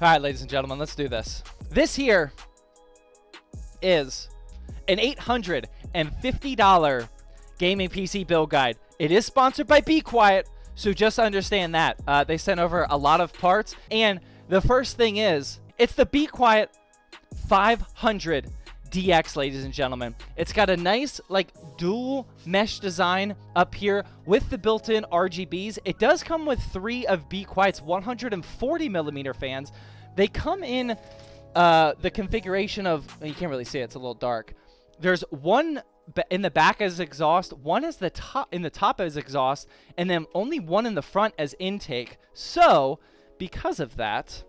All right, ladies and gentlemen, let's do this. This here is an $850 gaming PC build guide. It is sponsored by Be Quiet, so just understand that. They sent over a lot of parts, and the first thing is, it's the Be Quiet 500 DX, ladies and gentlemen. It's got a nice, like, dual mesh design up here with the built-in RGBs. It does come with 3 of Be Quiet's 140mm fans. They come in the configuration of, you can't really see it, it's a little dark. There's one in the back as exhaust, one is in the top as exhaust, and then only one in the front as intake. So, because of that,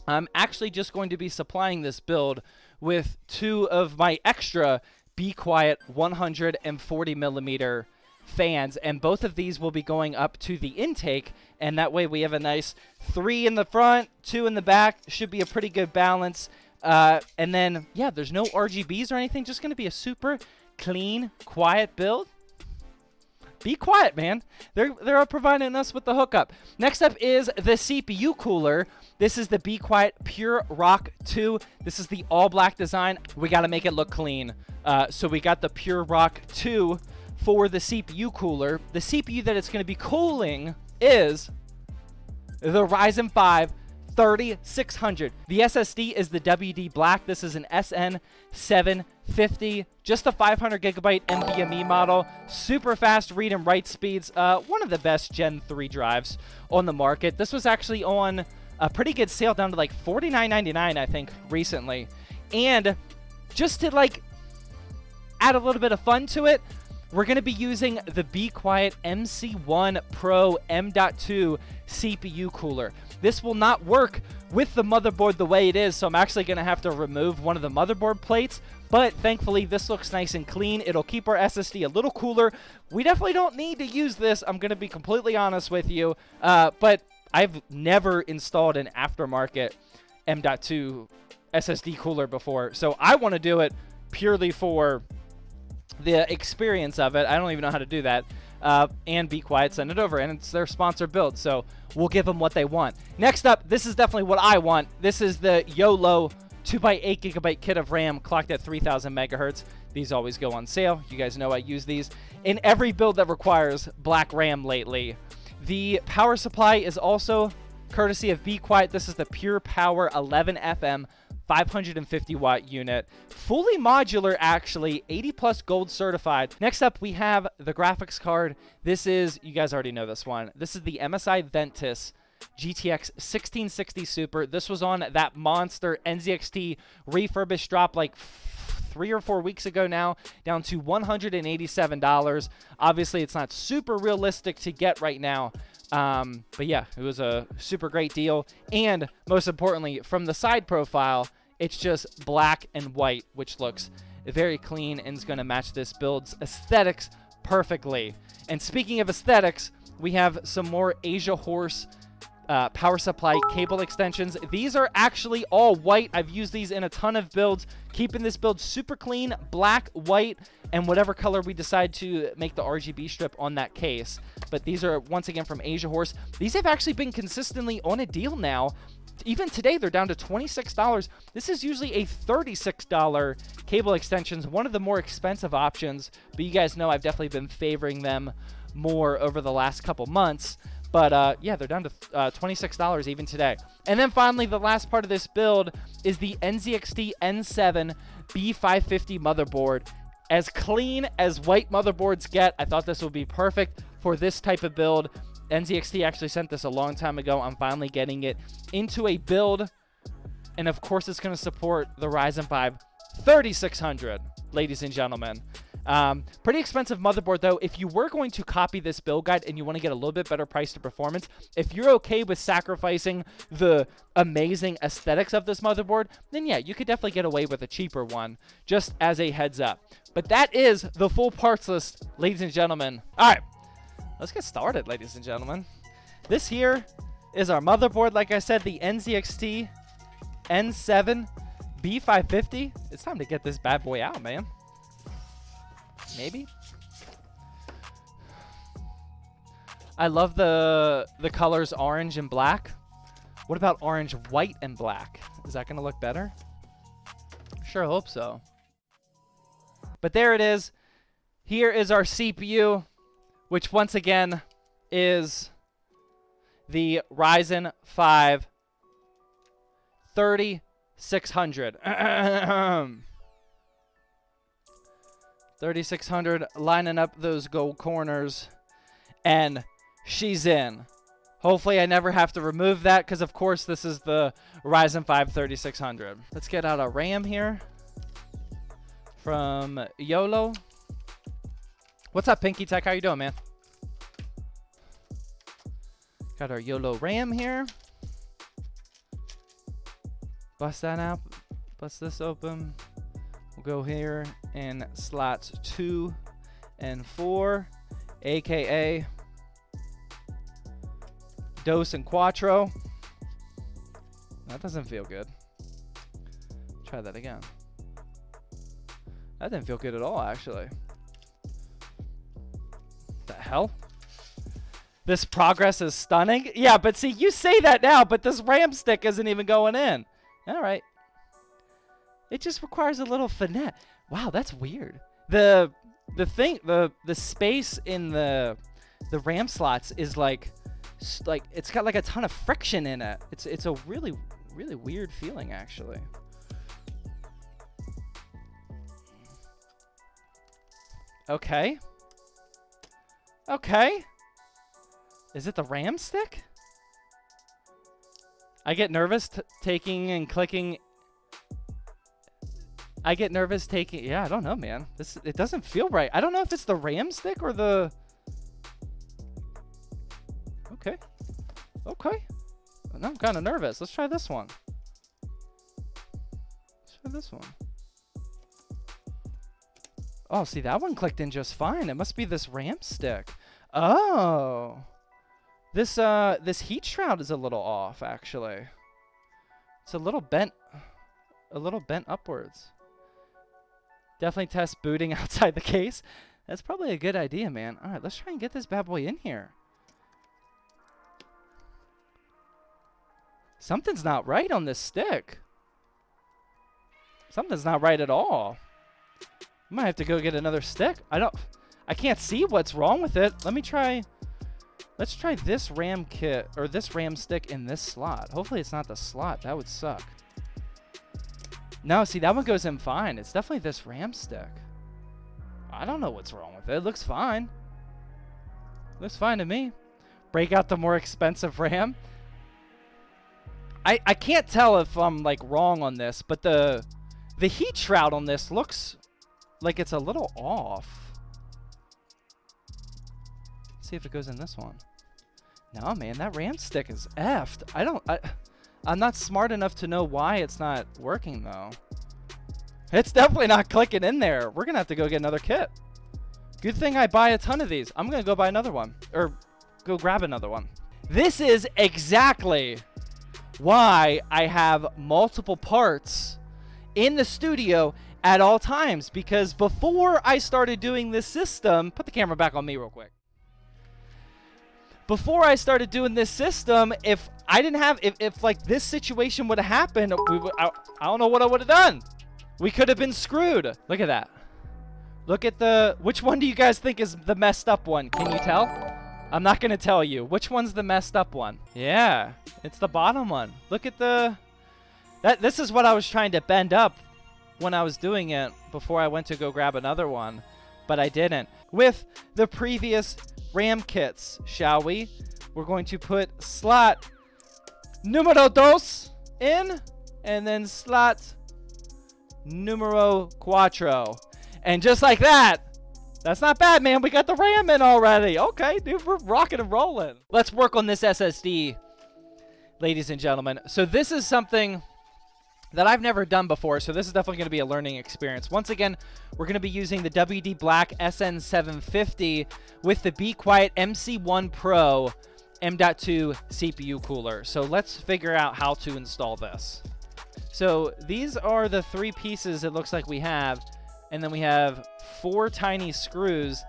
I'm actually just going to be supplying this build with 2 of my extra Be Quiet 140mm fans, and both of these will be going up to the intake, and that way we have a nice 3 in the front, 2 in the back. Should be a pretty good balance. And then, yeah, there's no RGBs or anything, just going to be a super clean, quiet build. Be quiet, man. They're providing us with the hookup. Next up is the CPU cooler. This is the Be Quiet Pure Rock 2. This is the all-black design. We got to make it look clean. So we got the Pure Rock 2 for the CPU cooler. The CPU that it's going to be cooling is the Ryzen 5 3600. The SSD is the WD Black. This is an SN750, just a 500GB NVMe model. Super fast read and write speeds. One of the best Gen 3 drives on the market. This was actually on a pretty good sale down to like $49.99, I think, recently. And just to like add a little bit of fun to it, we're going to be using the Be Quiet MC1 Pro M.2 CPU cooler. This will not work with the motherboard the way it is, so I'm actually going to have to remove one of the motherboard plates. But thankfully, this looks nice and clean. It'll keep our SSD a little cooler. We definitely don't need to use this. I'm going to be completely honest with you. But I've never installed an aftermarket M.2 SSD cooler before, so I want to do it purely for the experience of it. I don't even know how to do that. And Be Quiet, send it over, and it's their sponsored build, so we'll give them what they want. Next up, this is definitely what I want. This is the YOLO 2x8GB kit of RAM clocked at 3000 megahertz. These always go on sale. You guys know I use these in every build that requires black RAM lately. The power supply is also courtesy of Be Quiet. This is the Pure Power 11FM 550 watt unit, fully modular, actually, 80 plus gold certified. Next up, we have the graphics card. This is, you guys already know this one. This is the MSI Ventus GTX 1660 Super. This was on that monster NZXT refurbished drop like 3 or 4 weeks ago now, down to $187. Obviously, it's not super realistic to get right now. But yeah, it was a super great deal. And most importantly, from the side profile, it's just black and white, which looks very clean and is going to match this build's aesthetics perfectly. And speaking of aesthetics, we have some more Asia Horse power supply cable extensions. These are actually all white. I've used these in a ton of builds, keeping this build super clean, black, white, and whatever color we decide to make the RGB strip on that case. But these are, once again, from Asia Horse. These have actually been consistently on a deal now. Even today, they're down to $26. This is usually a $36 cable extensions, one of the more expensive options. But you guys know I've definitely been favoring them more over the last couple months. But yeah, they're down to $26 even today. And then finally, the last part of this build is the NZXT N7 B550 motherboard. As clean as white motherboards get, I thought this would be perfect for this type of build. NZXT actually sent this a long time ago. I'm finally getting it into a build. And of course, it's going to support the Ryzen 5 3600, ladies and gentlemen. Pretty expensive motherboard, though. If you were going to copy this build guide and you want to get a little bit better price to performance, if you're okay with sacrificing the amazing aesthetics of this motherboard, then yeah, you could definitely get away with a cheaper one, just as a heads up. But that is the full parts list, ladies and gentlemen. All right, let's get started, ladies and gentlemen. This here is our motherboard. Like I said, the NZXT N7 B550. It's time to get this bad boy out, man. Maybe. I love the colors orange and black What about orange, white, and black? Is that going to look better? Sure hope so. But there it is. Here is our CPU, which once again is the Ryzen 5 3600. 3600, lining up those gold corners, and she's in. Hopefully I never have to remove that, because of course this is the Ryzen 5 3600. Let's get out our RAM here from YOLO. What's up, Pinky Tech? How you doing, man? Got our YOLO RAM here. Bust that out. Bust this open. We'll go here in slots 2 and 4, aka Dos and Quattro. That doesn't feel good. Try that again. That didn't feel good at all, actually. The hell? This progress is stunning. Yeah, but see, you say that now, but this RAM stick isn't even going in. All right. It just requires a little finesse. Wow, that's weird. The space in the RAM slots is like it's got like a ton of friction in it. It's a really weird feeling, actually. Okay. Okay. Is it the RAM stick? I get nervous taking and clicking. I get nervous taking. Yeah, I don't know, man. It doesn't feel right. I don't know if it's the RAM stick or the. Okay. Okay. Now I'm kind of nervous. Let's try this one. Let's try this one. Oh, see, that one clicked in just fine. It must be this RAM stick. Oh. This heat shroud is a little off, actually. It's a little bent upwards. Definitely test booting outside the case. That's probably a good idea, man. All right, let's try and get this bad boy in here. Something's not right on this stick. Something's not right at all. I might have to go get another stick. I can't see what's wrong with it. Let's try this RAM kit, or this RAM stick in this slot. Hopefully it's not the slot. That would suck. No, see, that one goes in fine. It's definitely this RAM stick. I don't know what's wrong with it. It looks fine. Looks fine to me. Break out the more expensive RAM. I can't tell if I'm like wrong on this, but the heat shroud on this looks like it's a little off. Let's see if it goes in this one. No, man, that RAM stick is effed. I'm not smart enough to know why it's not working, though. It's definitely not clicking in there. We're going to have to go get another kit. Good thing I buy a ton of these. I'm going to go buy another one. Or go grab another one. This is exactly why I have multiple parts in the studio at all times. Because before I started doing this system... Put the camera back on me real quick. Before I started doing this system, if I didn't have, if like this situation would have happened, I don't know what I would have done. We could have been screwed. Look at that. Look at which one do you guys think is the messed up one? Can you tell? I'm not going to tell you. Which one's the messed up one? Yeah, it's the bottom one. Look at this is what I was trying to bend up when I was doing it before I went to go grab another one, but I didn't. With the previous RAM kits, shall we? We're going to put slot numero dos in, and then slot numero cuatro. And just like that, that's not bad, man. We got the RAM in already. Okay, dude, we're rocking and rolling. Let's work on this SSD, ladies and gentlemen. So this is something that I've never done before, so this is definitely going to be a learning experience. Once again, we're going to be using the WD Black SN750 with the Be Quiet MC1 Pro M.2 CPU cooler. So let's figure out how to install this. So these are the 3 pieces it looks like we have, and then we have 4 tiny screws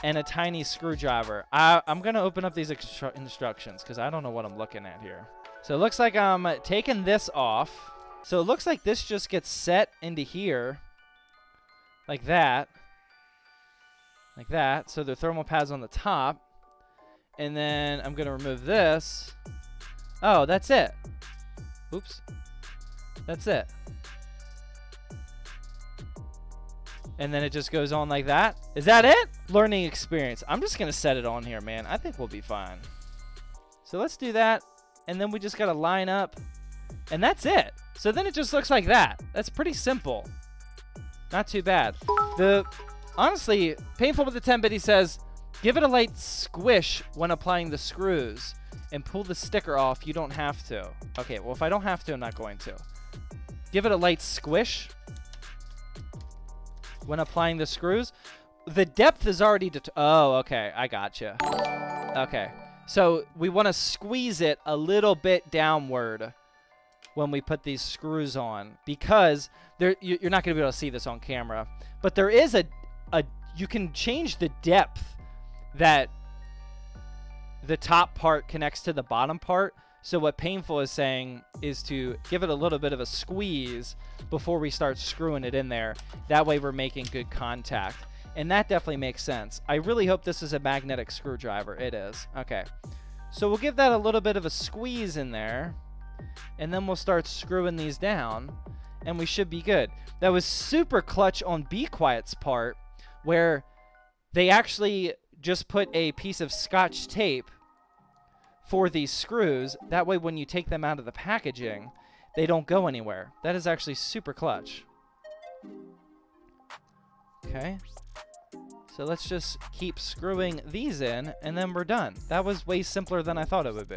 and a tiny screwdriver. I'm going to open up these instructions because I don't know what I'm looking at here. So it looks like I'm taking this off. So it looks like this just gets set into here. Like that. Like that. So the thermal pad's on the top. And then I'm going to remove this. Oh, that's it. Oops. That's it. And then it just goes on like that. Is that it? Learning experience. I'm just going to set it on here, man. I think we'll be fine. So let's do that. And then we just got to line up. And that's it. So then it just looks like that. That's pretty simple. Not too bad. Honestly, Painful with the 10-bit, he says, give it a light squish when applying the screws and pull the sticker off. You don't have to. Okay, well, if I don't have to, I'm not going to. Give it a light squish when applying the screws. The depth is already... Oh, okay. I gotcha. Okay. So we want to squeeze it a little bit downward when we put these screws on, because you're not going to be able to see this on camera. But there is you can change the depth that the top part connects to the bottom part. So what Painful is saying is to give it a little bit of a squeeze before we start screwing it in there. That way we're making good contact. And that definitely makes sense. I really hope this is a magnetic screwdriver. It is. Okay. So we'll give that a little bit of a squeeze in there. And then we'll start screwing these down. And we should be good. That was super clutch on Be Quiet's part, where they actually just put a piece of Scotch tape for these screws. That way when you take them out of the packaging, they don't go anywhere. That is actually super clutch. Okay. So let's just keep screwing these in, and then we're done. That was way simpler than I thought it would be.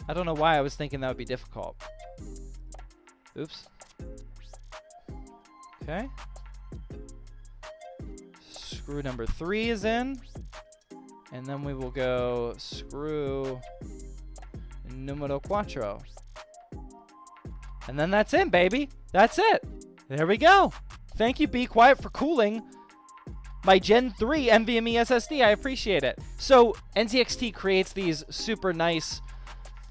I don't know why I was thinking that would be difficult. Oops. Okay. Screw number 3 is in. And then we will go screw numero 4. And then that's it, baby. That's it. There we go. Thank you, Be Quiet, for cooling my Gen 3 NVMe SSD. I appreciate it. So NZXT creates these super nice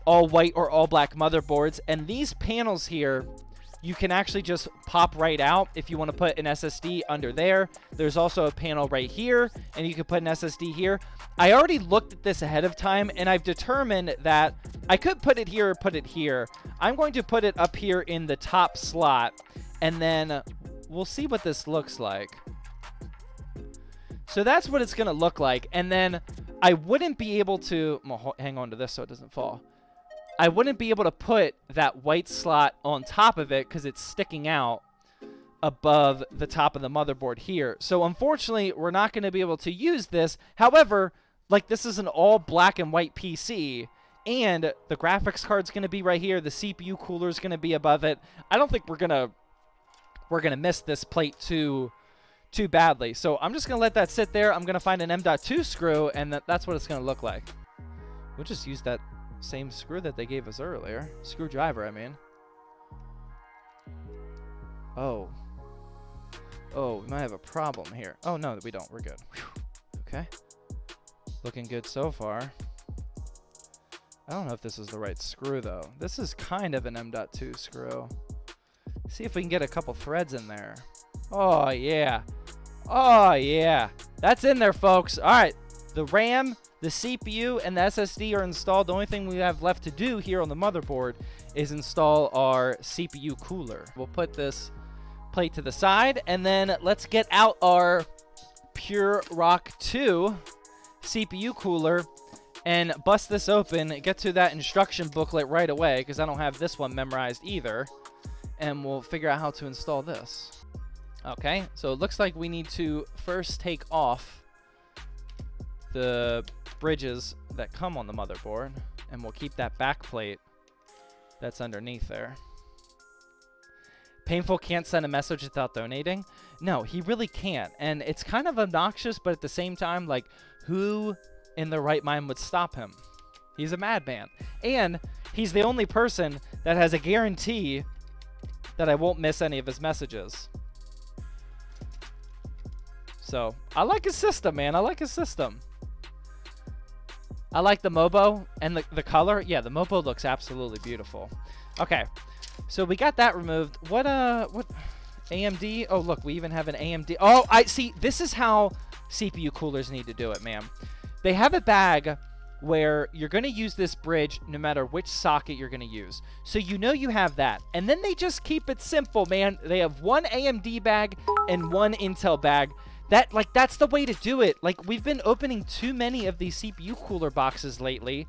all white or all black motherboards, and these panels here you can actually just pop right out if you want to put an SSD under there. There's also a panel right here, and you can put an SSD here. I already looked at this ahead of time, and I've determined that I could put it here or put it here. I'm going to put it up here in the top slot, and then we'll see what this looks like. So that's what it's going to look like, and then I wouldn't be able to... Well, hang on to this so it doesn't fall. I wouldn't be able to put that white slot on top of it because it's sticking out above the top of the motherboard here. So unfortunately, we're not going to be able to use this. However, like, this is an all black and white PC, and the graphics card's going to be right here. The CPU cooler is going to be above it. I don't think we're gonna miss this plate too badly. So I'm just going to let that sit there. I'm going to find an M.2 screw, and that's what it's going to look like. We'll just use that same screw that they gave us earlier. Screwdriver, I mean. Oh, we might have a problem here. Oh, no, we don't. We're good. Whew. Okay. Looking good so far. I don't know if this is the right screw, though. This is kind of an M.2 screw. See if we can get a couple threads in there. Oh, yeah. Oh, yeah. That's in there, folks. All right. The RAM, the CPU, and the SSD are installed. The only thing we have left to do here on the motherboard is install our CPU cooler. We'll put this plate to the side, and then let's get out our Pure Rock 2 CPU cooler and bust this open, get to that instruction booklet right away, because I don't have this one memorized either, and we'll figure out how to install this. Okay, so it looks like we need to first take off the bridges that come on the motherboard, and we'll keep that back plate that's underneath there. Painful can't send a message without donating. No, he really can't, and it's kind of obnoxious, but at the same time, like, who in their right mind would stop him? He's a madman, and he's the only person that has a guarantee that I won't miss any of his messages. So I like his system, man. I like his system. I like the Mobo and the color. Yeah, the Mobo looks absolutely beautiful. Okay, so we got that removed. What AMD? Oh, look, we even have an AMD. Oh, I see. This is how CPU coolers need to do it, man. They have a bag where you're going to use this bridge no matter which socket you're going to use. So you know you have that. And then they just keep it simple, man. They have one AMD bag and one Intel bag. That's the way to do it. Like, we've been opening too many of these CPU cooler boxes lately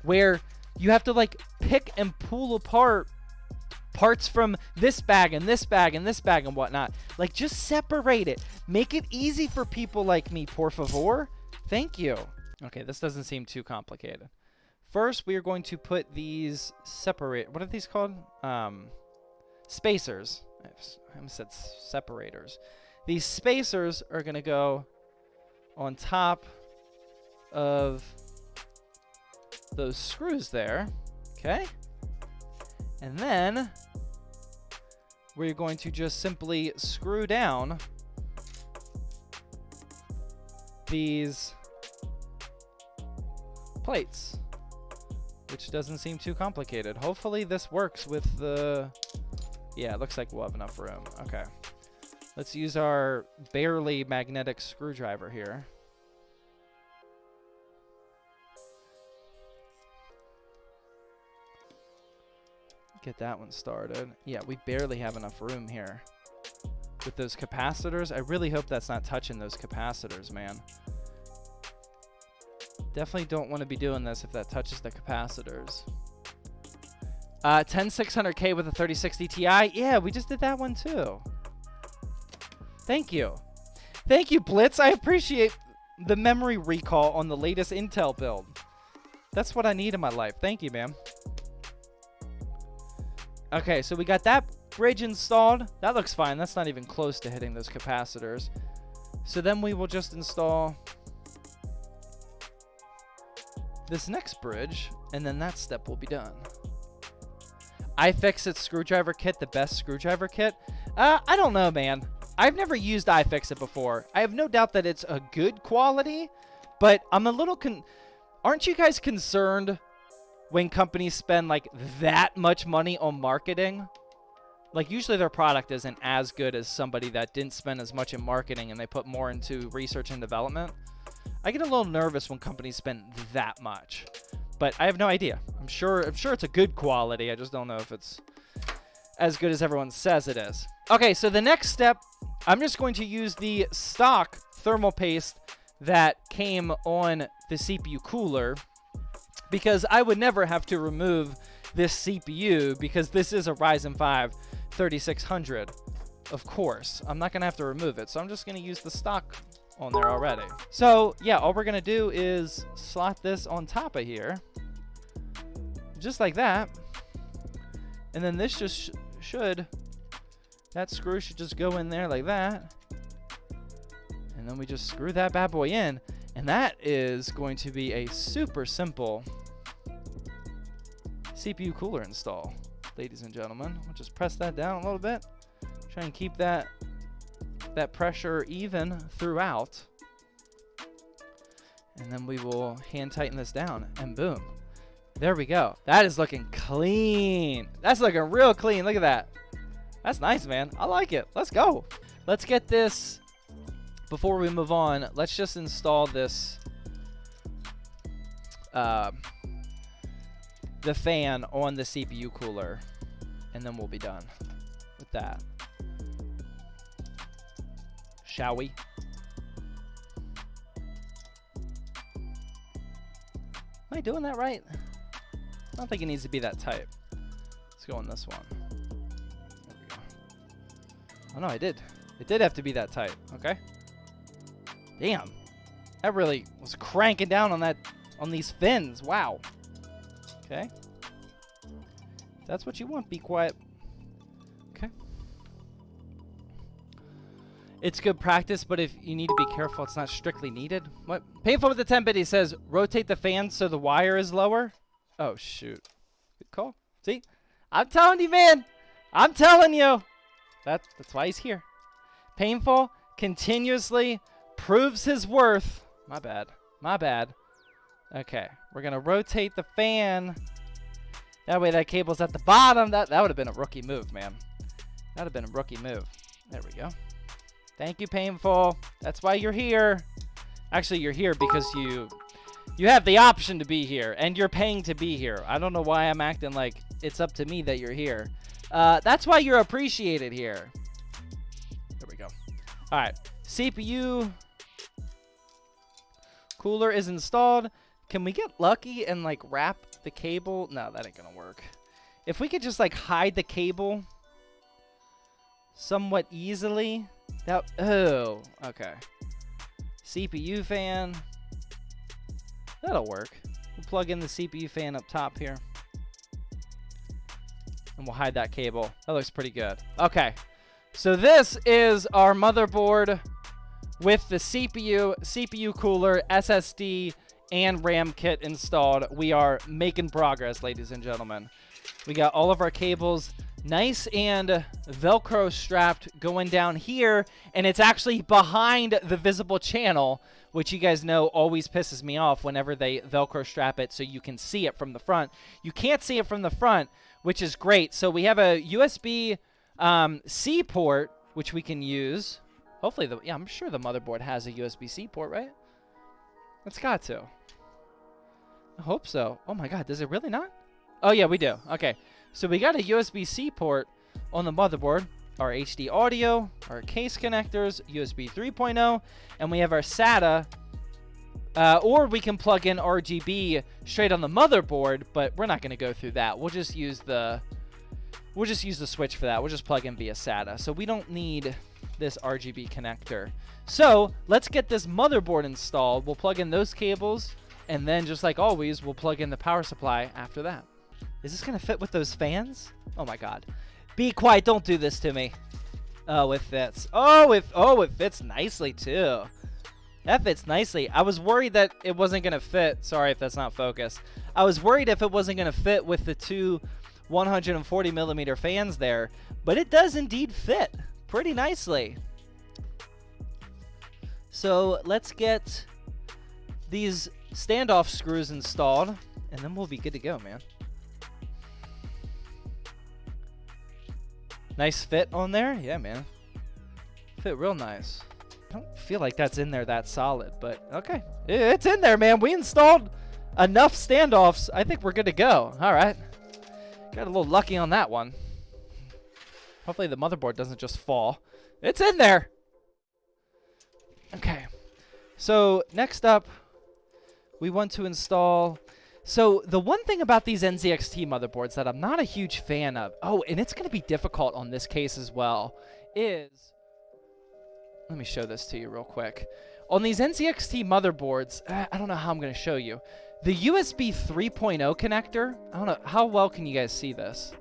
where you have to, like, pick and pull apart parts from this bag and this bag and this bag and whatnot. Like, just separate it. Make it easy for people like me, por favor. Thank you. Okay, this doesn't seem too complicated. First, we are going to put these separate... What are these called? Spacers. I almost said separators. These spacers are going to go on top of those screws there. Okay? And then we're going to just simply screw down these plates, which doesn't seem too complicated. Hopefully this works with the... Yeah, it looks like we'll have enough room. Okay. Let's use our barely magnetic screwdriver here. Get that one started. Yeah, we barely have enough room here. With those capacitors, I really hope that's not touching those capacitors, man. Definitely don't want to be doing this if that touches the capacitors. 10600K with a 3060 Ti. Yeah, we just did that one too. Thank you. Thank you, Blitz. I appreciate the memory recall on the latest Intel build. That's what I need in my life. Thank you, man. Okay, so we got that bridge installed. That looks fine. That's not even close to hitting those capacitors. So then we will just install this next bridge, and then that step will be done. iFixit screwdriver kit, the best screwdriver kit? I don't know, man. I've never used iFixit before. I have no doubt that it's a good quality, but I'm a little aren't you guys concerned when companies spend like that much money on marketing? Like, usually their product isn't as good as somebody that didn't spend as much in marketing and they put more into research and development. I get a little nervous when companies spend that much, but I have no idea. I'm sure it's a good quality. I just don't know if it's as good as everyone says it is. Okay, so the next step, I'm just going to use the stock thermal paste that came on the CPU cooler, because I would never have to remove this CPU because this is a Ryzen 5 3600. Of course, I'm not going to have to remove it, so I'm just going to use the stock on there already. So, yeah, all we're going to do is slot this on top of here, just like that. And then this just that screw should just go in there like that. And then we just screw that bad boy in. And that is going to be a super simple CPU cooler install, ladies and gentlemen. We'll just press that down a little bit. Try and keep that pressure even throughout. And then we will hand tighten this down, and boom. There we go. That is looking clean. That's looking real clean. Look at that. That's nice, man. I like it. Let's go. Let's get this, before we move on, let's just install this, the fan on the CPU cooler, and then we'll be done with that. Shall we? Am I doing that right? I don't think it needs to be that tight. Let's go on this one. There we go. Oh no, I did. It did have to be that tight. Okay. Damn. That really was cranking down on these fins. Wow. Okay. If that's what you want, be quiet. Okay. It's good practice, but if you need to be careful, it's not strictly needed. What? Painful with the 10-bit, he says, rotate the fan so the wire is lower. Oh, shoot. Good call. See? I'm telling you, man. I'm telling you. That's why he's here. Painful continuously proves his worth. My bad. My bad. Okay, we're gonna rotate the fan. That way that cable's at the bottom. That would have been a rookie move, man. That would have been a rookie move. There we go. Thank you, Painful. That's why you're here. Actually, you're here because you have the option to be here, and you're paying to be here. I don't know why I'm acting like it's up to me that you're here. That's why you're appreciated here. There we go. All right, CPU cooler is installed. Can we get lucky and like wrap the cable? No, that ain't gonna work. If we could just like hide the cable somewhat easily, that, oh, okay. CPU fan, that'll work. We'll plug in the CPU fan up top here, and we'll hide that cable. That looks pretty good. Okay, so this is our motherboard with the CPU cooler, SSD, and RAM kit installed. We are making progress, ladies and gentlemen. We got all of our cables nice and Velcro strapped going down here, and it's actually behind the visible channel, which you guys know always pisses me off whenever they Velcro strap it so you can see it from the front. You can't see it from the front, which is great. So we have a USB C port, which we can use. Hopefully, yeah, I'm sure the motherboard has a USB-C port, right? It's got to. I hope so. Oh my God, does it really not? Oh yeah, we do. Okay, so we got a USB-C port on the motherboard, our HD audio, our case connectors, USB 3.0, and we have our SATA, or we can plug in RGB straight on the motherboard, but we're not going to go through that. We'll just use the switch for that. We'll just plug in via SATA. So we don't need this RGB connector. So let's get this motherboard installed. We'll plug in those cables, and then just like always, we'll plug in the power supply after that. Is this gonna fit with those fans? Oh my God. Be quiet, don't do this to me. Oh, it fits. Oh, it fits nicely too. That fits nicely. I was worried that it wasn't gonna fit. Sorry if that's not focused. I was worried if it wasn't gonna fit with the two 140 millimeter fans there, but it does indeed fit pretty nicely. So let's get these standoff screws installed, and then we'll be good to go, man. Nice fit on there? Yeah, man. Fit real nice. I don't feel like that's in there that solid, but okay. It's in there, man. We installed enough standoffs. I think we're good to go. All right. Got a little lucky on that one. Hopefully the motherboard doesn't just fall. It's in there. Okay. So next up, we want to install... So the one thing about these NZXT motherboards that I'm not a huge fan of, oh, and it's going to be difficult on this case as well, is... Let me show this to you real quick. On these NZXT motherboards, I don't know how I'm going to show you. The USB 3.0 connector, I don't know, how well can you guys see this?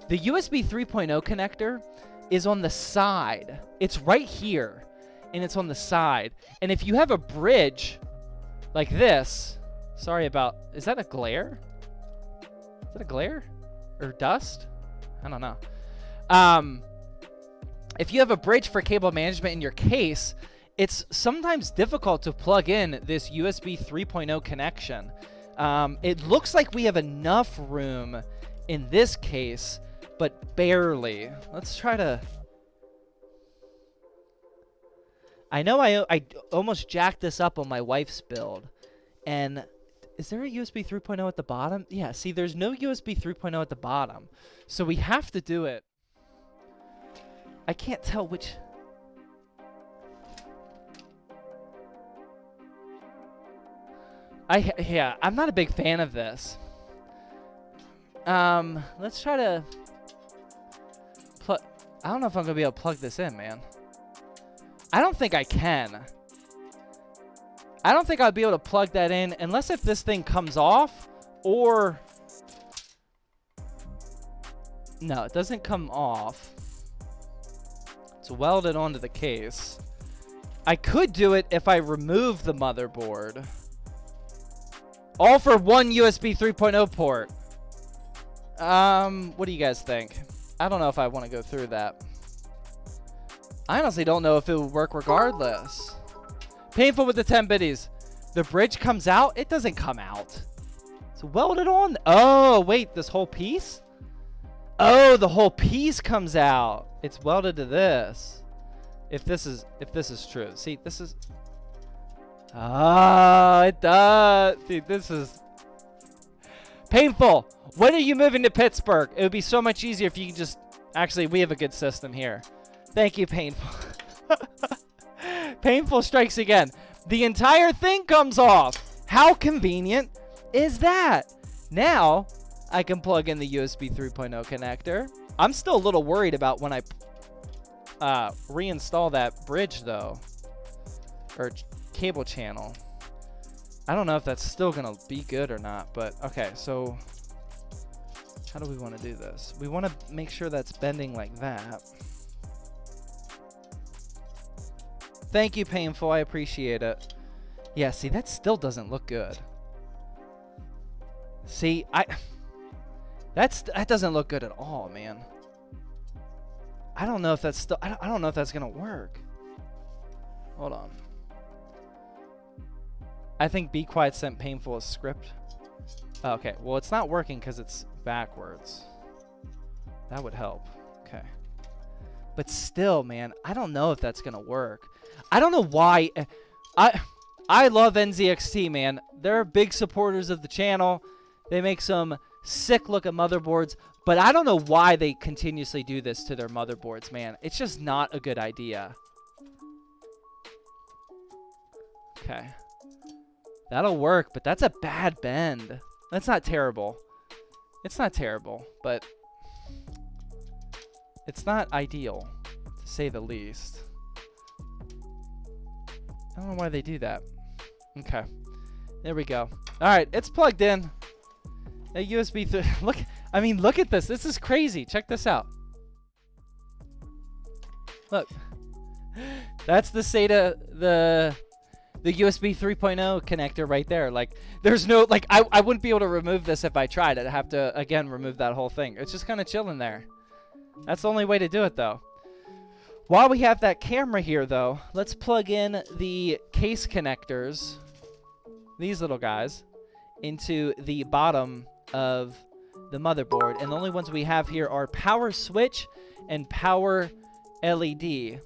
The USB 3.0 connector is on the side. It's right here, and it's on the side. And if you have a bridge like this, sorry about, is that a glare? Is that a glare? Or dust? I don't know. If you have a bridge for cable management in your case, it's sometimes difficult to plug in this USB 3.0 connection. It looks like we have enough room in this case, but barely. Let's try to... I know I almost jacked this up on my wife's build. And is there a USB 3.0 at the bottom? Yeah, see, there's no USB 3.0 at the bottom. So we have to do it. I can't tell which... Yeah, I'm not a big fan of this. Let's try to plug... I don't know if I'm going to be able to plug this in, man. I don't think I can. I don't think I'll be able to plug that in unless if this thing comes off or... No, it doesn't come off. It's welded onto the case. I could do it if I remove the motherboard. All for one USB 3.0 port. What do you guys think? I don't know if I want to go through that. I honestly don't know if it would work regardless. Painful with the 10 biddies. The bridge comes out? It doesn't come out. It's welded on. Oh, wait, this whole piece? Oh, the whole piece comes out. It's welded to this. If this is true. See, this is... Ah, it does. Dude, this is... Painful. When are you moving to Pittsburgh? It would be so much easier if you could just... Actually, we have a good system here. Thank you, Painful. Painful strikes again. The entire thing comes off. How convenient is that? Now, I can plug in the USB 3.0 connector. I'm still a little worried about when I reinstall that bridge, though. Or cable channel. I don't know if that's still going to be good or not, but okay, so how do we want to do this? We want to make sure that's bending like that. Thank you, Painful. I appreciate it. Yeah, see, that still doesn't look good. See, that doesn't look good at all, man. I don't know if that's still... I don't know if that's going to work. Hold on. I think Be Quiet sent Painful a script. Oh, okay, well, it's not working because it's backwards. That would help. Okay. But still, man, I don't know if that's going to work. I don't know why. I love NZXT, man. They're big supporters of the channel. They make some sick-looking motherboards. But I don't know why they continuously do this to their motherboards, man. It's just not a good idea. Okay. That'll work, but that's a bad bend. That's not terrible. It's not terrible, but it's not ideal, to say the least. I don't know why they do that. Okay. There we go. All right, it's plugged in. A USB 3. Look, I mean, look at this. This is crazy. Check this out. Look. That's the SATA, the USB 3.0 connector right there. Like, there's no, like, I wouldn't be able to remove this if I tried. I'd have to, again, remove that whole thing. It's just kind of chilling there. That's the only way to do it, though. While we have that camera here, though, let's plug in the case connectors, these little guys, into the bottom of the motherboard. And the only ones we have here are power switch and power LED.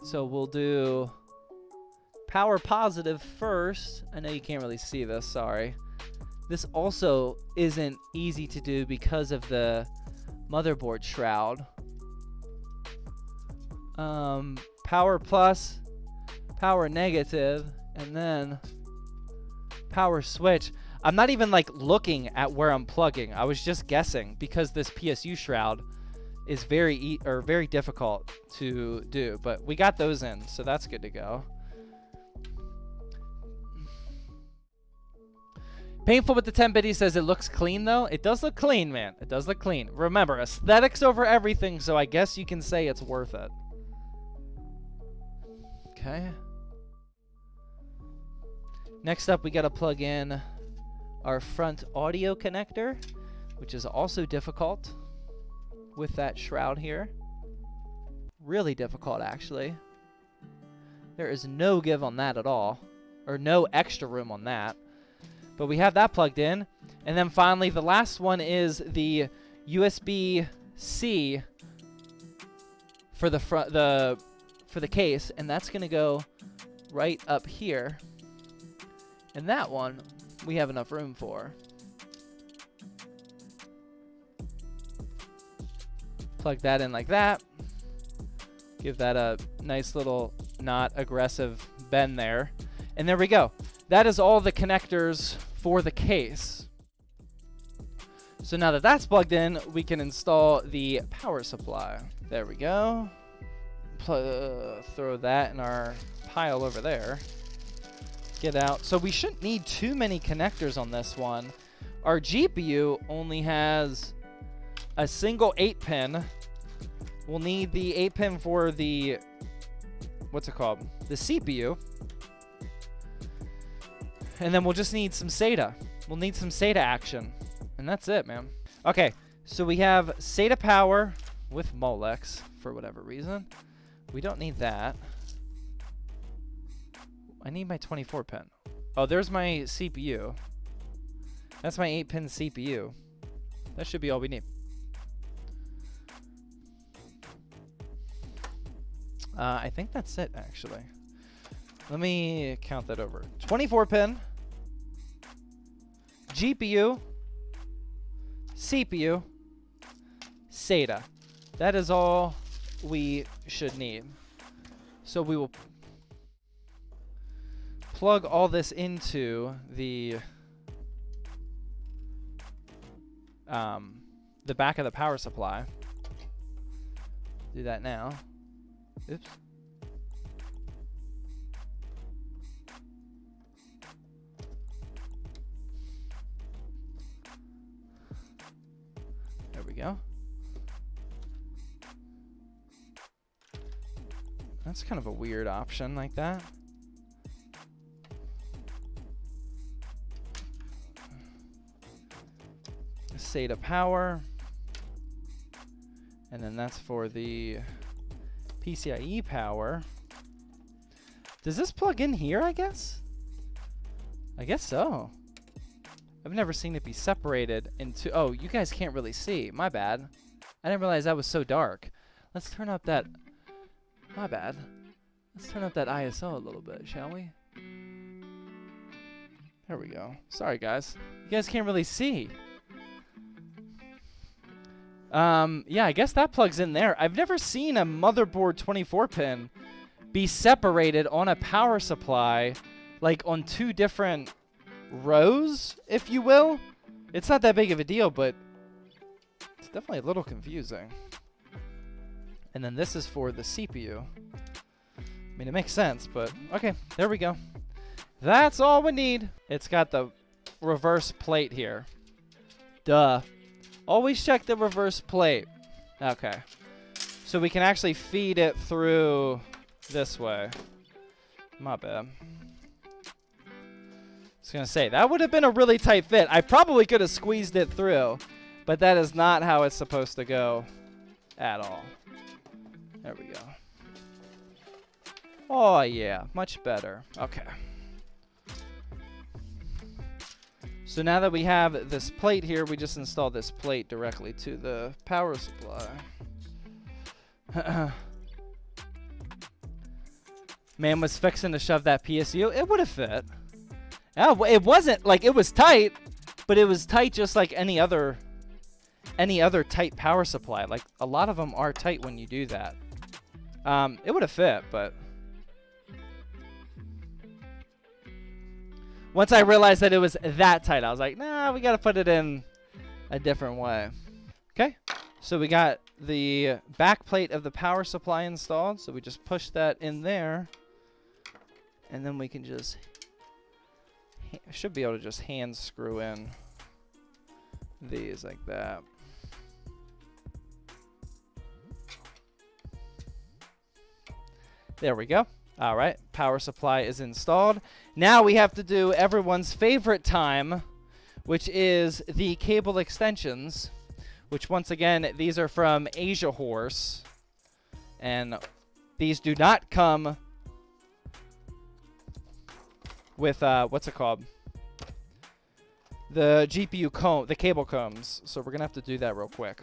So we'll do power positive first. I know you can't really see this, sorry. This also isn't easy to do because of the motherboard shroud. Power plus, power negative, and then power switch. I'm not even like looking at where I'm plugging. I was just guessing because this PSU shroud is very difficult to do, but we got those in, so that's good to go. Painful with the 10-bit, he says it looks clean, though. It does look clean, man. It does look clean. Remember, aesthetics over everything, so I guess you can say it's worth it. Okay. Next up, we got to plug in our front audio connector, which is also difficult with that shroud here. Really difficult, actually. There is no give on that at all, or no extra room on that. But we have that plugged in. And then finally, the last one is the USB-C for the front, for the case, and that's going to go right up here. And that one we have enough room for. Plug that in like that. Give that a nice little not aggressive bend there. And there we go. That is all the connectors for the case. So now that that's plugged in, we can install the power supply. There we go. Throw that in our pile over there. Get out. So we shouldn't need too many connectors on this one. Our GPU only has a single 8-pin. We'll need the 8-pin for the, what's it called? The CPU. And then we'll just need some SATA. We'll need some SATA action. And that's it, man. Okay, so we have SATA power with Molex for whatever reason. We don't need that. I need my 24 pin. Oh, there's my CPU. That's my 8-pin CPU. That should be all we need. I think that's it, actually. Let me count that over. 24 pin, GPU, CPU, SATA. That is all we should need. So we will plug all this into the back of the power supply. Do that now. Oops. There we go. That's kind of a weird option like that. SATA power. And then that's for the PCIe power. Does this plug in here, I guess? I guess so. I've never seen it be separated into... Oh, you guys can't really see. My bad. I didn't realize that was so dark. Let's turn up that... My bad. Let's turn up that ISO a little bit, shall we? There we go. Sorry, guys. You guys can't really see. Yeah, I guess that plugs in there. I've never seen a motherboard 24 pin be separated on a power supply, like on two different rows, if you will. It's not that big of a deal, but it's definitely a little confusing. And then this is for the CPU. I mean, it makes sense, but okay, there we go. That's all we need. It's got the reverse plate here. Duh. Always check the reverse plate. Okay. So we can actually feed it through this way. My bad. I was going to say, that would have been a really tight fit. I probably could have squeezed it through, but that is not how it's supposed to go at all. There we go. Oh, yeah. Much better. Okay. So now that we have this plate here, we just install this plate directly to the power supply. Man was fixing to shove that PSU. It would have fit. Yeah, it wasn't like it was tight, but it was tight just like any other tight power supply. Like a lot of them are tight when you do that. It would have fit, but once I realized that it was that tight, I was like, nah, we got to put it in a different way. Okay, so we got the back plate of the power supply installed. So we just push that in there. And then we can just, should be able to just hand screw in these like that. There we go. All right, power supply is installed. Now we have to do everyone's favorite time, which is the cable extensions, which once again, these are from Asia Horse. And these do not come with, what's it called? The GPU comb, the cable combs. So we're going to have to do that real quick.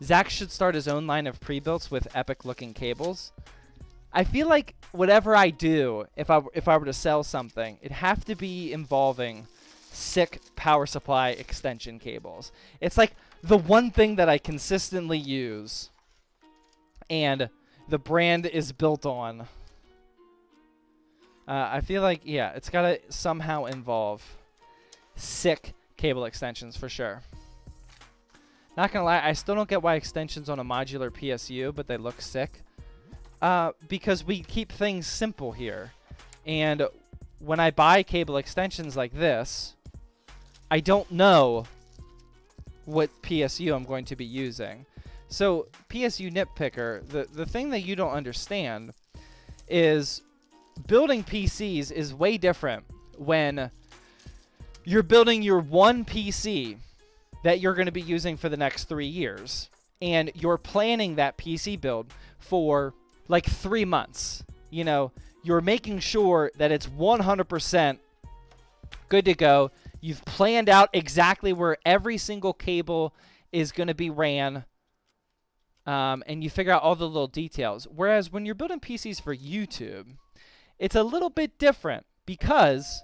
Zach should start his own line of pre-builts with epic-looking cables. I feel like whatever I do, if I were to sell something, it'd have to be involving sick power supply extension cables. It's like the one thing that I consistently use, and the brand is built on. I feel like, yeah, it's got to somehow involve sick cable extensions for sure. Not gonna lie, I still don't get why extensions on a modular PSU, but they look sick. Because we keep things simple here. And when I buy cable extensions like this, I don't know what PSU I'm going to be using. So, PSU nitpicker, the thing that you don't understand is building PCs is way different when you're building your one PC that you're going to be using for the next 3 years. And you're planning that PC build for like 3 months. You know, you're making sure that it's 100% good to go. You've planned out exactly where every single cable is going to be ran, and you figure out all the little details. Whereas when you're building PCs for YouTube, it's a little bit different because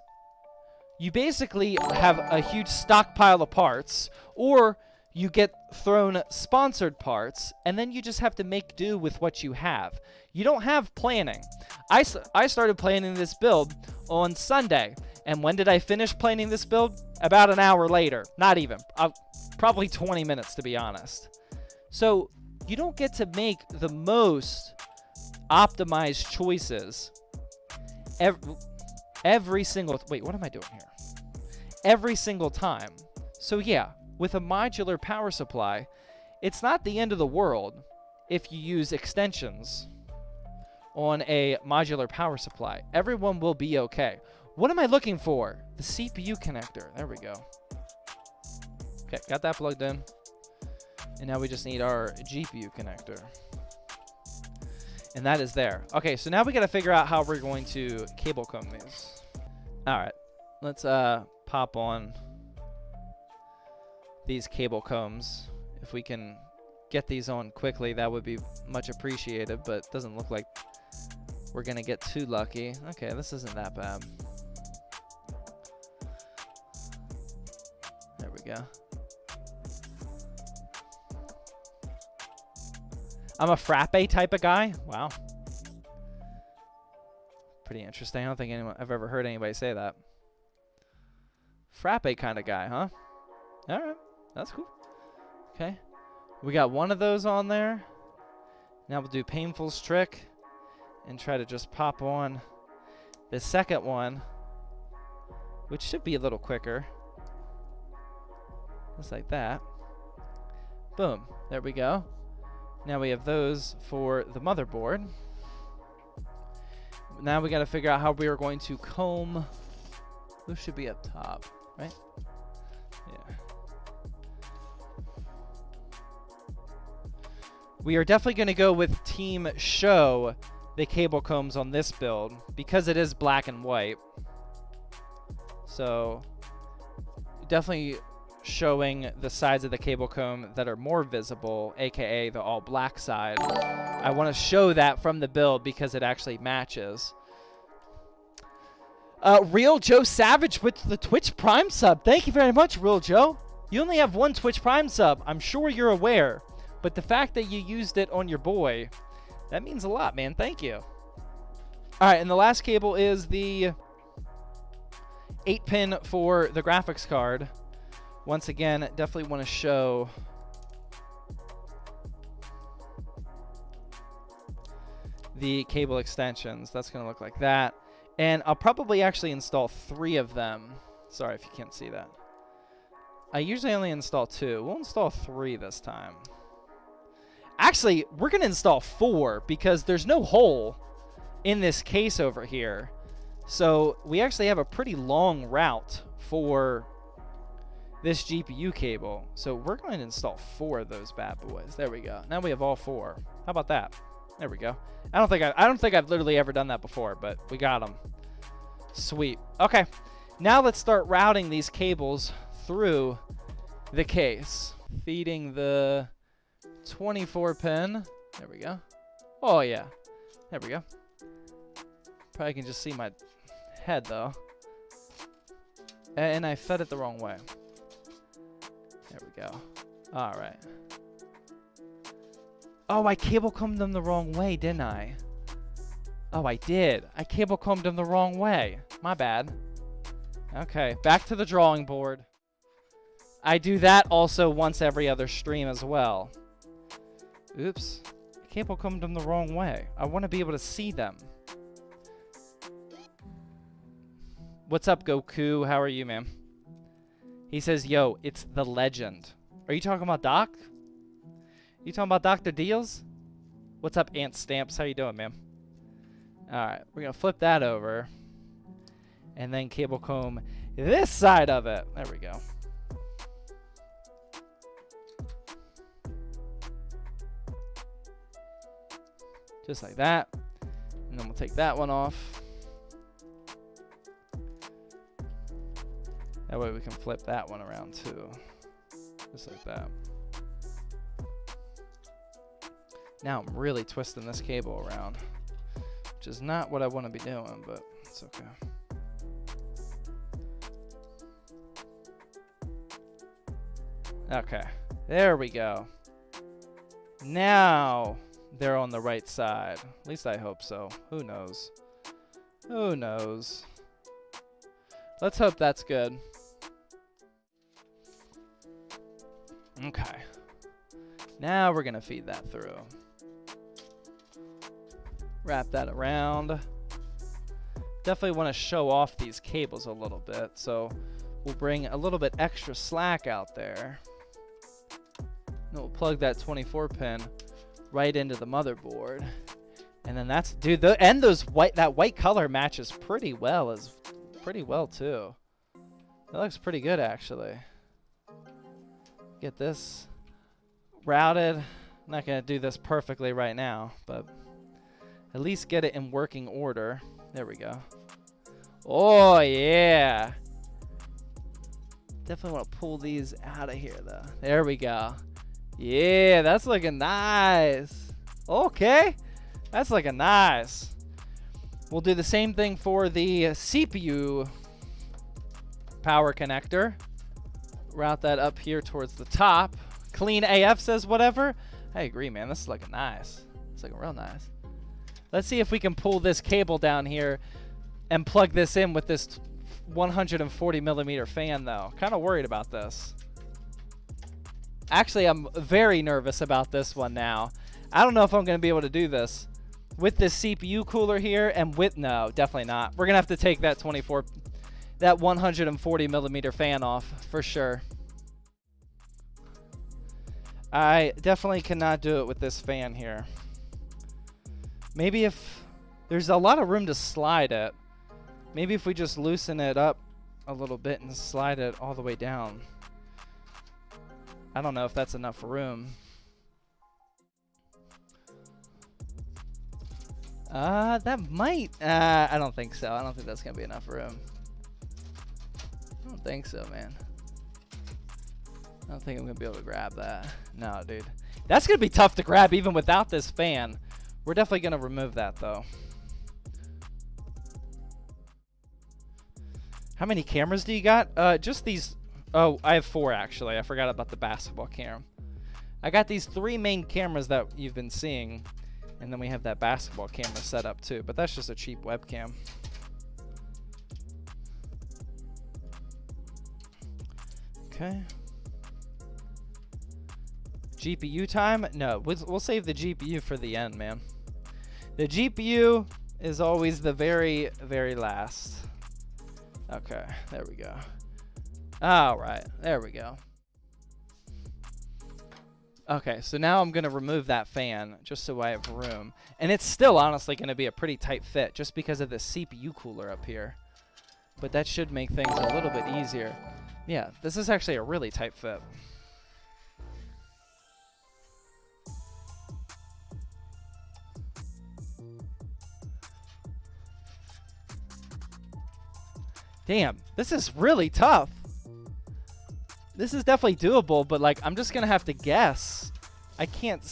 you basically have a huge stockpile of parts, or you get thrown sponsored parts, and then you just have to make do with what you have. You don't have planning. I started planning this build on Sunday, and when did I finish planning this build? About an hour later. Not even. Probably 20 minutes, to be honest. So you don't get to make the most optimized choices every single... Wait, what am I doing here? Every single time. So yeah, with a modular power supply, it's not the end of the world if you use extensions on a modular power supply. Everyone will be okay. What am I looking for? The CPU connector. There we go. Okay, got that plugged in. And now we just need our GPU connector. And that is there. Okay, so now we got to figure out how we're going to cable comb these. All right, let's pop on these cable combs. If we can get these on quickly, that would be much appreciated, but it doesn't look like we're going to get too lucky. Okay, this isn't that bad. There we go. I'm a frappe type of guy. Wow. Pretty interesting. I don't think I've ever heard anybody say that. Frappe kind of guy, huh? All right. That's cool. Okay. We got one of those on there. Now we'll do Painful's trick and try to just pop on the second one, which should be a little quicker. Just like that. Boom. There we go. Now we have those for the motherboard. Now we got to figure out how we are going to comb. Those should be up top, right? Yeah. We are definitely going to go with Team Show the cable combs on this build because it is black and white. So definitely showing the sides of the cable comb that are more visible, aka the all black side. I want to show that from the build because it actually matches. Real Joe Savage with the Twitch Prime sub. Thank you very much, Real Joe. You only have one Twitch Prime sub. I'm sure you're aware, but the fact that you used it on your boy, that means a lot, man. Thank you. All right, and the last cable is the 8-pin for the graphics card. Once again, definitely want to show the cable extensions. That's going to look like that. And I'll probably actually install 3 of them. Sorry if you can't see that. I usually only install 2. We'll install 3 this time. Actually, we're going to install 4 because there's no hole in this case over here. So we actually have a pretty long route for this GPU cable. So we're going to install 4 of those bad boys. There we go. Now we have all 4. How about that? There we go. I don't think I've literally ever done that before, but we got them. Sweet. Okay. Now let's start routing these cables through the case. Feeding the 24-pin. There we go. Oh yeah. There we go. Probably can just see my head though. And I fed it the wrong way. There we go. All right. Oh, I cable combed them the wrong way, didn't I? Oh, I did. I cable combed them the wrong way. My bad. Okay, back to the drawing board. I do that also once every other stream as well. Oops. I cable combed them the wrong way. I want to be able to see them. What's up, Goku? How are you, man? He says, yo, it's the legend. Are you talking about Doc? You talking about Dr. Deals? What's up, Ant Stamps? How you doing, man? Alright, we're going to flip that over. And then cable comb this side of it. There we go. Just like that. And then we'll take that one off. That way we can flip that one around too. Just like that. Now I'm really twisting this cable around, which is not what I want to be doing, but it's okay. Okay, there we go. Now they're on the right side. At least I hope so. Who knows? Who knows? Let's hope that's good. Okay. Now we're going to feed that through. Wrap that around. Definitely want to show off these cables a little bit, so we'll bring a little bit extra slack out there. And we'll plug that 24 pin right into the motherboard. And then that's, dude, that white color matches pretty well too. That looks pretty good actually. Get this routed. I'm not gonna do this perfectly right now, but at least get it in working order. There we go. Oh yeah. Definitely want to pull these out of here though. There we go. Yeah, that's looking nice. Okay, that's looking nice. We'll do the same thing for the CPU power connector. Route that up here towards the top. Clean AF says whatever. I agree, man. This is looking nice. It's looking real nice. Let's see if we can pull this cable down here and plug this in with this 140 millimeter fan though. Kind of worried about this. Actually, I'm very nervous about this one now. I don't know if I'm going to be able to do this with this CPU cooler here and with, no, definitely not. We're going to have to take that 140 millimeter fan off for sure. I definitely cannot do it with this fan here. Maybe if there's a lot of room to slide it, maybe if we just loosen it up a little bit and slide it all the way down. I don't know if that's enough room. That might, I don't think so. I don't think that's gonna be enough room. I don't think so, man. I don't think I'm gonna be able to grab that. No, dude. That's gonna be tough to grab even without this fan. We're definitely gonna remove that though. How many cameras do you got? Just these. Oh, I have 4 actually. I forgot about the basketball cam. I got these 3 main cameras that you've been seeing, and then we have that basketball camera set up too, but that's just a cheap webcam. Okay. GPU time? No, we'll save the GPU for the end, man. The GPU is always the very, very last. Okay, there we go. All right, there we go. Okay, so now I'm going to remove that fan just so I have room. And it's still honestly going to be a pretty tight fit just because of the CPU cooler up here. But that should make things a little bit easier. Yeah, this is actually a really tight fit. Damn, this is really tough. This is definitely doable, but like I'm just gonna have to guess. I can't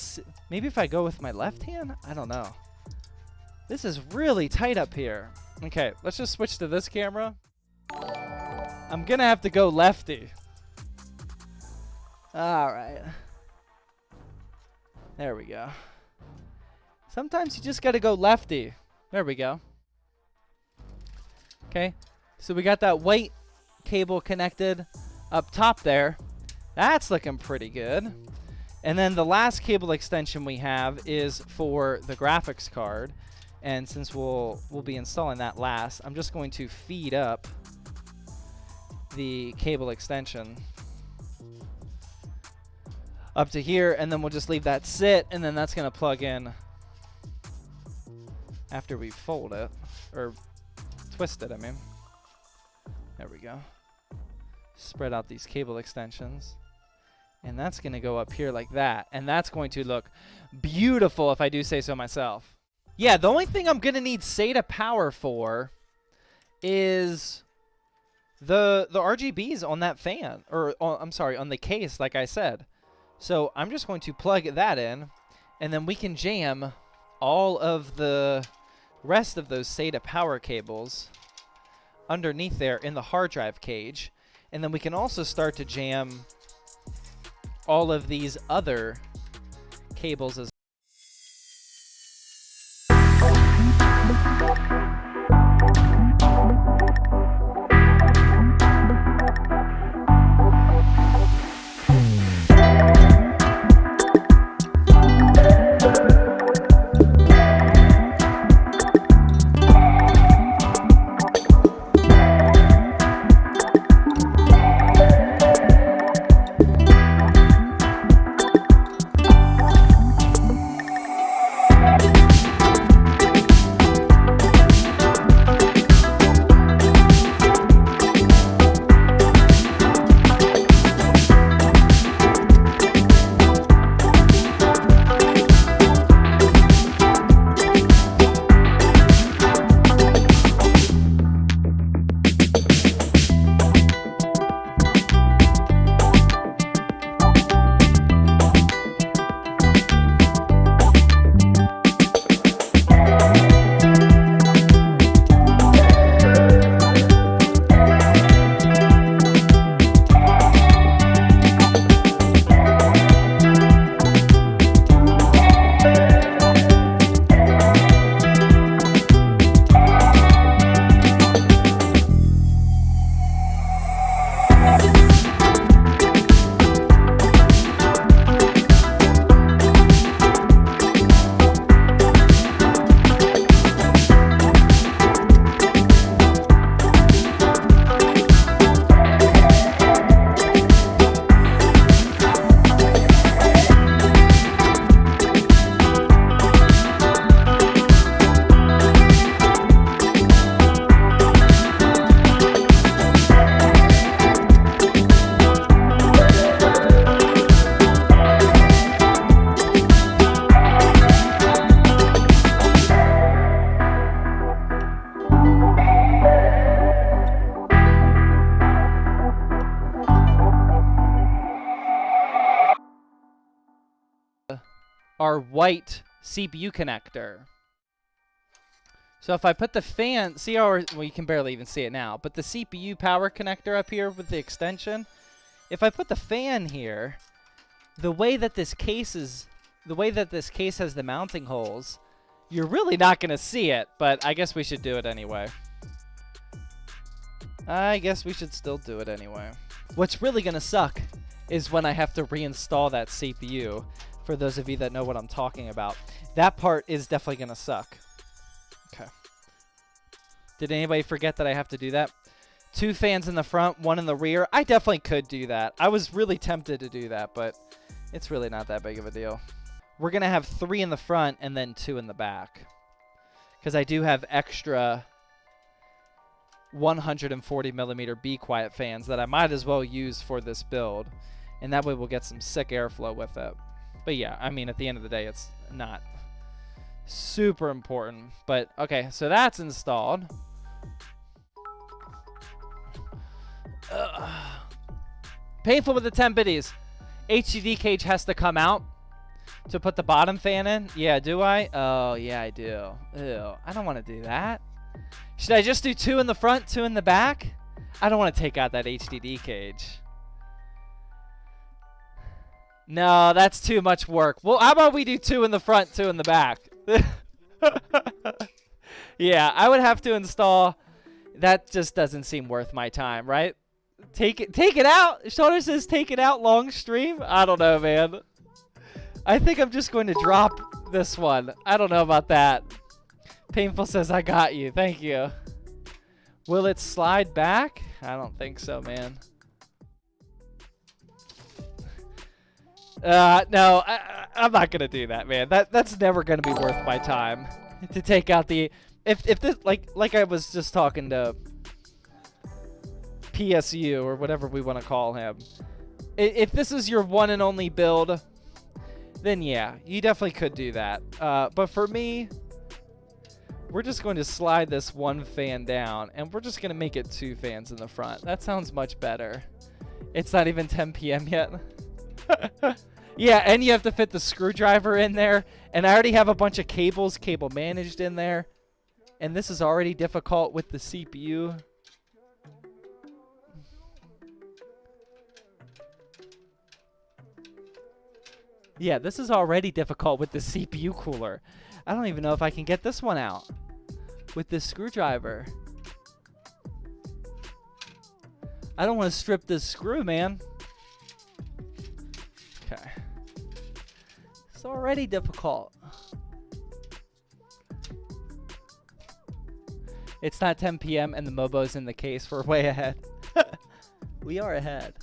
maybe if I go with my left hand? I don't know. This is really tight up here. Okay, let's just switch to this camera. I'm gonna have to go lefty. All right. There we go. Sometimes you just gotta go lefty. There we go. Okay, so we got that white cable connected up top there. That's looking pretty good. And then the last cable extension we have is for the graphics card. And since we'll be installing that last, I'm just going to feed up the cable extension up to here, and then we'll just leave that sit, and then that's going to plug in after we fold it, or twist it, I mean. There we go. Spread out these cable extensions. And that's going to go up here like that. And that's going to look beautiful if I do say so myself. Yeah, the only thing I'm going to need SATA power for is the RGBs on that fan. Or, I'm sorry, on the case, like I said. So I'm just going to plug that in, and then we can jam all of the rest of those SATA power cables underneath there in the hard drive cage. And then we can also start to jam all of these other cables as our white CPU connector. So if I put the fan, see how well, you can barely even see it now, but the CPU power connector up here with the extension, if I put the fan here, the way that this case has the mounting holes, you're really not going to see it, but I guess we should do it anyway. I guess we should still do it anyway. What's really going to suck is when I have to reinstall that CPU. For those of you that know what I'm talking about, that part is definitely going to suck. Okay. Did anybody forget that I have to do that? 2 fans in the front, 1 in the rear. I definitely could do that. I was really tempted to do that, but it's really not that big of a deal. We're going to have 3 in the front and then 2 in the back. Because I do have extra 140 millimeter Be Quiet fans that I might as well use for this build. And that way we'll get some sick airflow with it. But yeah, I mean, at the end of the day, it's not super important. But okay, so that's installed. Painful with the 10 biddies. HDD cage has to come out to put the bottom fan in. Yeah, do I? Oh, yeah, I do. Ew, I don't want to do that. Should I just do 2 in the front, 2 in the back? I don't want to take out that HDD cage. No, that's too much work. Well, how about we do 2 in the front, 2 in the back? Yeah, I would have to install. That just doesn't seem worth my time, right? Take it out. Shoulder says take it out long stream. I don't know, man. I think I'm just going to drop this one. I don't know about that. Painful says I got you. Thank you. Will it slide back? I don't think so, man. No, I'm not gonna do that, man. That's never gonna be worth my time to take out the. If this like I was just talking to PSU or whatever we want to call him. If this is your one and only build, then yeah, you definitely could do that. But for me, we're just going to slide this one fan down, and we're just going to make it 2 fans in the front. That sounds much better. It's not even 10 p.m. yet. Yeah, and you have to fit the screwdriver in there. And I already have a bunch of cables, cable managed in there. And this is already difficult with the CPU. Yeah, this is already difficult with the CPU cooler. I don't even know if I can get this one out with this screwdriver. I don't want to strip this screw, man. Okay. It's already difficult. It's not 10 p.m. and the Mobo's in the case. We're way ahead. We are ahead.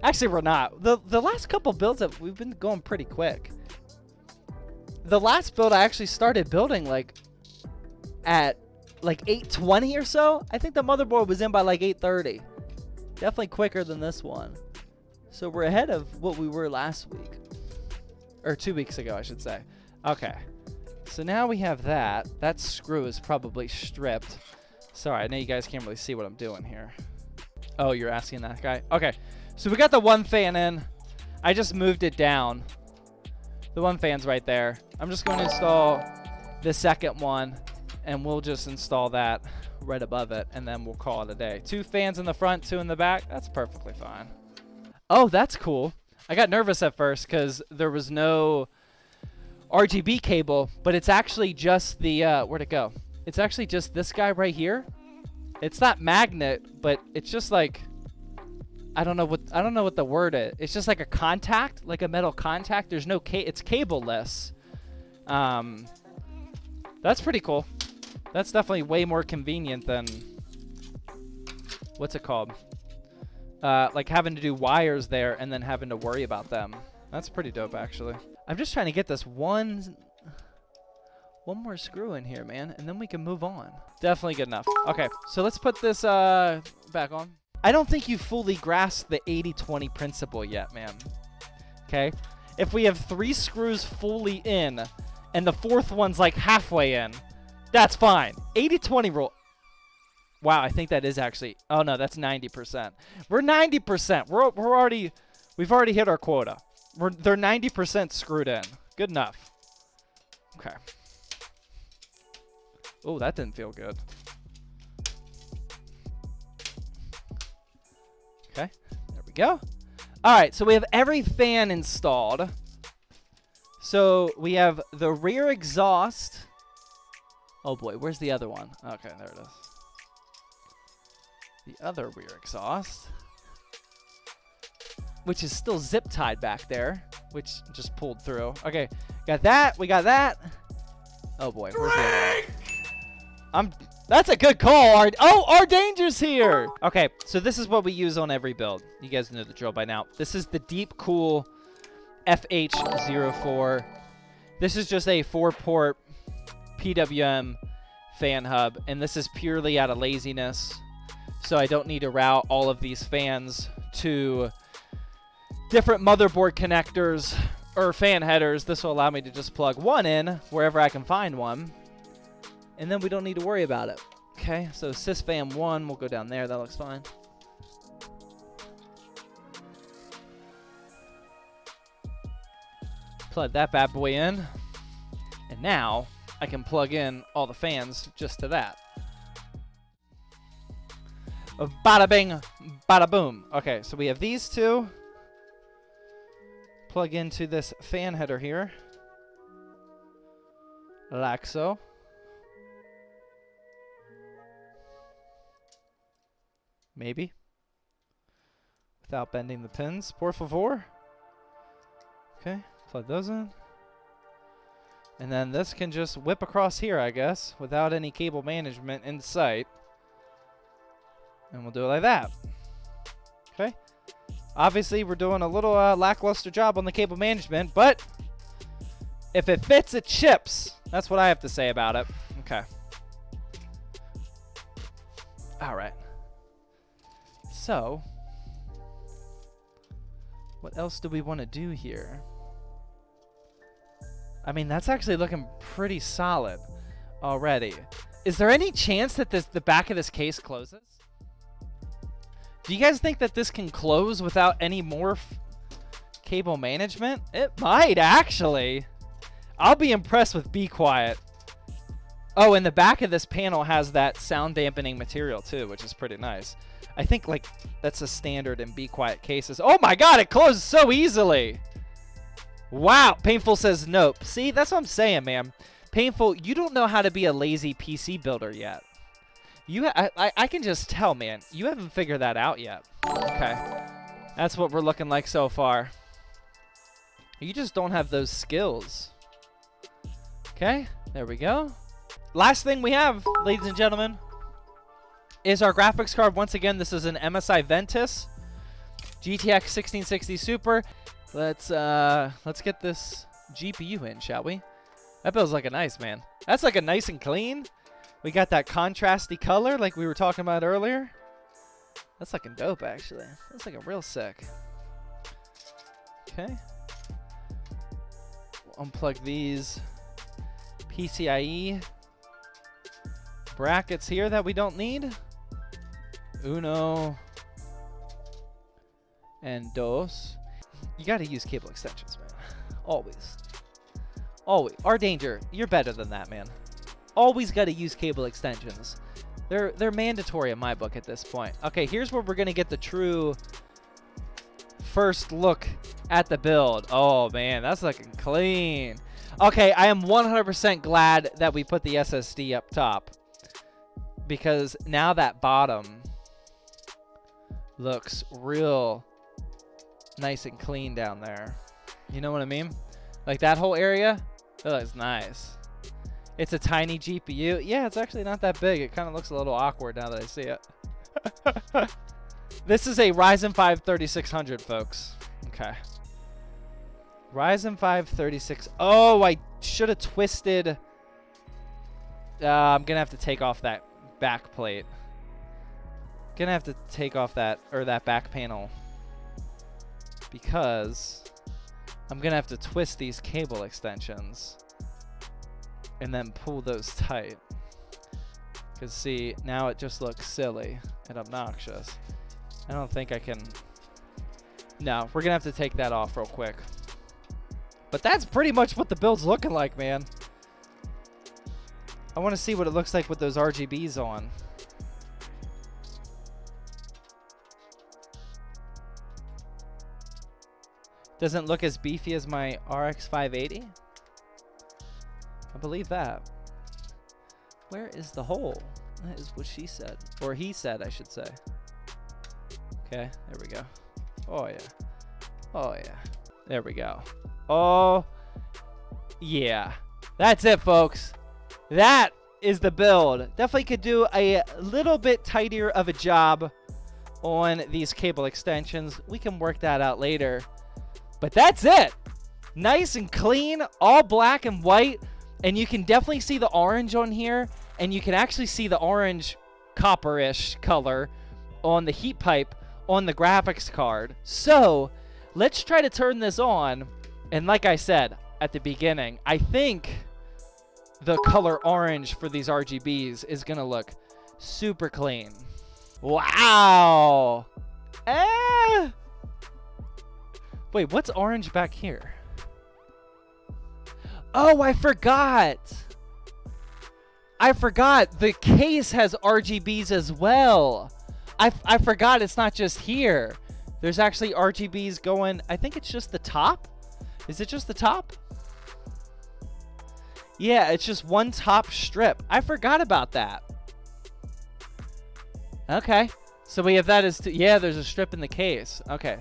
Actually, we're not. The last couple builds, we've been going pretty quick. The last build I actually started building like at like 8:20 or so. I think the motherboard was in by like 8:30. Definitely quicker than this one. So we're ahead of what we were last week. Or 2 weeks ago, I should say. Okay. So now we have that. That screw is probably stripped. Sorry, I know you guys can't really see what I'm doing here. Oh, you're asking that guy? Okay. So we got the one fan in. I just moved it down. The one fan's right there. I'm just going to install the second one, and we'll just install that right above it, and then we'll call it a day. 2 fans in the front, 2 in the back. That's perfectly fine. Oh, that's cool. I got nervous at first because there was no RGB cable, but it's actually just the, where'd it go? It's actually just this guy right here. It's not magnet, but it's just like, I don't know what the word is. It's just like a contact, like a metal contact. There's no it's cableless. That's pretty cool. That's definitely way more convenient than, what's it called? Like having to do wires there and then having to worry about them. That's pretty dope, actually. I'm just trying to get this one more screw in here, man, and then we can move on. Definitely good enough. Okay, so let's put this back on. I don't think you fully grasp the 80-20 principle yet, man. Okay? If we have 3 screws fully in and the 4th one's like halfway in, that's fine. 80-20 rule. Wow, I think that is actually, oh no, that's 90%. We're 90%. We've already hit our quota. They're 90% screwed in. Good enough. Okay. Oh, that didn't feel good. Okay, there we go. All right, so we have every fan installed. So we have the rear exhaust. Oh boy, where's the other one? Okay, there it is. The other rear exhaust, which is still zip tied back there, which just pulled through. Okay, got that. We got that. Oh boy, where's the other one? That's a good call. Our Danger's here. Okay, so this is what we use on every build. You guys know the drill by now. This is the Deep Cool FH04. This is just a 4-port PWM fan hub, and this is purely out of laziness. So I don't need to route all of these fans to different motherboard connectors or fan headers. This will allow me to just plug one in wherever I can find one. And then we don't need to worry about it. Okay, so sysfan 1 will go down there. That looks fine. Plug that bad boy in. And now I can plug in all the fans just to that. Bada bing, bada boom. Okay, so we have these 2. Plug into this fan header here. Like so. Maybe. Without bending the pins, por favor. Okay, plug those in. And then this can just whip across here, I guess, without any cable management in sight. And we'll do it like that. Okay. Obviously, we're doing a little lackluster job on the cable management, but if it fits, it ships. That's what I have to say about it. Okay. All right. So, what else do we want to do here? I mean, that's actually looking pretty solid already. Is there any chance that the back of this case closes? Do you guys think that this can close without any more cable management? It might, actually. I'll be impressed with Be Quiet. Oh, and the back of this panel has that sound dampening material too, which is pretty nice. I think like that's a standard in Be Quiet cases. Oh my God, it closes so easily. Wow, Painful says nope. See, that's what I'm saying, man. Painful, you don't know how to be a lazy PC builder yet. I can just tell, man. You haven't figured that out yet. Okay, that's what we're looking like so far. You just don't have those skills. Okay, there we go. Last thing we have, ladies and gentlemen, is our graphics card. Once again, this is an MSI Ventus GTX 1660 Super. Let's get this GPU in, shall we? That build's looking nice, man. That's looking nice and clean. We got that contrasty color like we were talking about earlier. That's looking dope, actually. That's looking real sick. Okay. We'll unplug these PCIe brackets here that we don't need. Uno and dos. You got to use cable extensions, man. Always. Always. Danger, you're better than that, man. Always got to use cable extensions. They're mandatory in my book at this point. Okay, here's where we're going to get the true first look at the build. Oh, man, that's looking clean. Okay, I am 100% glad that we put the SSD up top, because now that bottom looks real nice and clean down there. You know what I mean? Like that whole area, it looks nice. It's a tiny GPU. Yeah, it's actually not that big. It kind of looks a little awkward now that I see it. This is a Ryzen 5 3600, folks. Okay. Ryzen 5 36. Oh, I should have twisted. I'm going to have to take off that back plate. Gonna have to take off that back panel, because I'm gonna have to twist these cable extensions and then pull those tight. Because see, now it just looks silly and obnoxious. I don't think I can. No, we're gonna have to take that off real quick. But that's pretty much what the build's looking like, man. I want to see what it looks like with those RGBs on. Doesn't look as beefy as my RX 580. I believe that. Where is the hole? That is what she said. Or he said, I should say. Okay, there we go. Oh, yeah. Oh, yeah. There we go. Oh, yeah. That's it, folks. That is the build. Definitely could do a little bit tidier of a job on these cable extensions. We can work that out later. But that's it. Nice and clean, all black and white. And you can definitely see the orange on here. And you can actually see the orange copper-ish color on the heat pipe on the graphics card. So let's try to turn this on. And like I said at the beginning, I think the color orange for these RGBs is going to look super clean. Wow. Wait, what's orange back here? Oh, I forgot. The case has RGBs as well. I forgot it's not just here. There's actually RGBs going. I think it's just the top. Is it just the top? Yeah, it's just one top strip. I forgot about that. Okay. So we have that as yeah, there's a strip in the case. Okay.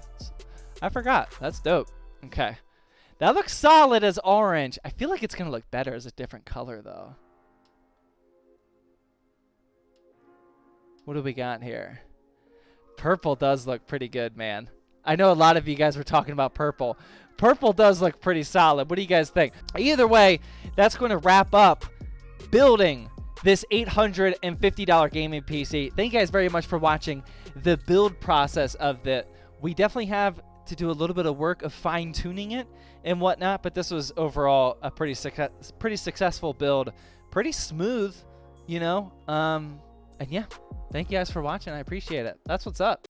I forgot. That's dope. Okay. That looks solid as orange. I feel like it's going to look better as a different color, though. What do we got here? Purple does look pretty good, man. I know a lot of you guys were talking about purple. Purple does look pretty solid. What do you guys think? Either way, that's going to wrap up building this $850 gaming PC. Thank you guys very much for watching the build process of it. We definitely have to do a little bit of work of fine-tuning it and whatnot, but this was overall a pretty successful build. Pretty smooth, you know? And yeah, thank you guys for watching. I appreciate it. That's what's up.